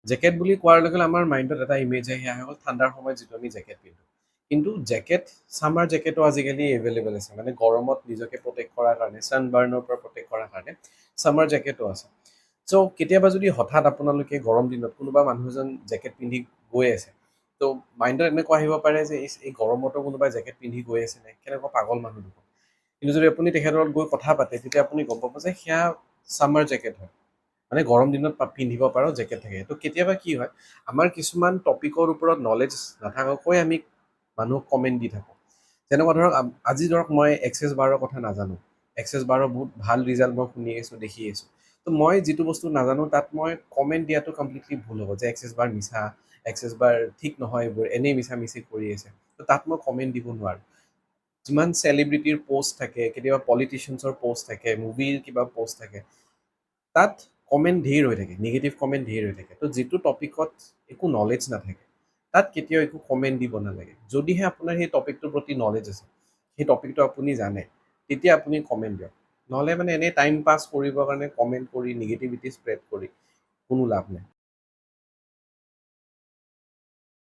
Jacket বুলি কোৱাৰ লগে লগে আমাৰ মাইণ্ডত এটা ইমেজ আহি আহে হ'ল ঠাণ্ডাৰ সময়ত যিটো আমি জেকেট পিন্ধো। কিন্তু জেকেট, ছামাৰ জেকেটো আজিকালি এভেইলেবল আছে। মানে গৰমত নিজকে প্ৰটেক্ট কৰাৰ কাৰণে, ছানবাৰ্ণৰ পৰা প্ৰটেক্ট কৰাৰ কাৰণে ছামাৰ জেকেটো আছে। চ' কেতিয়াবা যদি হঠাৎ আপোনালোকে গৰম দিনত কোনোবা মানুহ এজন জেকেট পিন্ধি গৈ আছে, ত' মাইণ্ডত এনেকুৱা আহিব পাৰে যে এই গৰমতো কোনোবাই জেকেট পিন্ধি গৈ আছে নে, কেনেকুৱা পাগল মানুহ দেখোন। কিন্তু যদি আপুনি তেখেতৰ লগত গৈ কথা পাতে, তেতিয়া আপুনি গম পাব যে সেয়া ছামাৰ জেকেট হয়। মানে গৰম দিনত পিন্ধিব পাৰো জেকেট থাকে। তো কেতিয়াবা কি হয়, আমাৰ কিছুমান টপিকৰ ওপৰত নলেজ নাথাকাকৈ আমি মানুহক কমেণ্ট দি থাকোঁ। যেনেকুৱা ধৰক আজি ধৰক মই এক্সেছ বাৰৰ কথা নাজানো। এক্সেছ বাৰৰ বহুত ভাল ৰিজাল্ট মই শুনি আছোঁ, দেখি আছোঁ। তো মই যিটো বস্তু নাজানো তাত মই কমেণ্ট দিয়াটো কমপ্লিটলি ভুল হ'ব যে এক্সেছ বাৰ মিছা, এক্সেছ বাৰ ঠিক নহয়, এইবোৰ এনেই মিছা মিছি কৰি আছে। তো তাত মই কমেণ্ট দিব নোৱাৰোঁ। যিমান চেলিব্ৰিটিৰ প'ষ্ট থাকে, কেতিয়াবা পলিটিচিয়ানছৰ প'ষ্ট থাকে, মুভিৰ কিবা প'ষ্ট থাকে, তাত কমেণ্ট ধেৰ হৈ থাকে, নিগেটিভ কমেণ্ট ধেৰ হৈ থাকে। তো যিটো টপিকত একো নলেজ নাথাকে, তাত কেতিয়াও একো কমেণ্ট দিব নালাগে। যদিহে আপোনাৰ সেই টপিকটোৰ প্ৰতি নলেজ আছে, সেই টপিকটো আপুনি জানে, তেতিয়া আপুনি কমেণ্ট দিয়ক। নহ'লে মানে এনেই টাইম পাছ কৰিবৰ কাৰণে কমেণ্ট কৰি নিগেটিভিটি স্প্ৰেড কৰি কোনো লাভ নাই।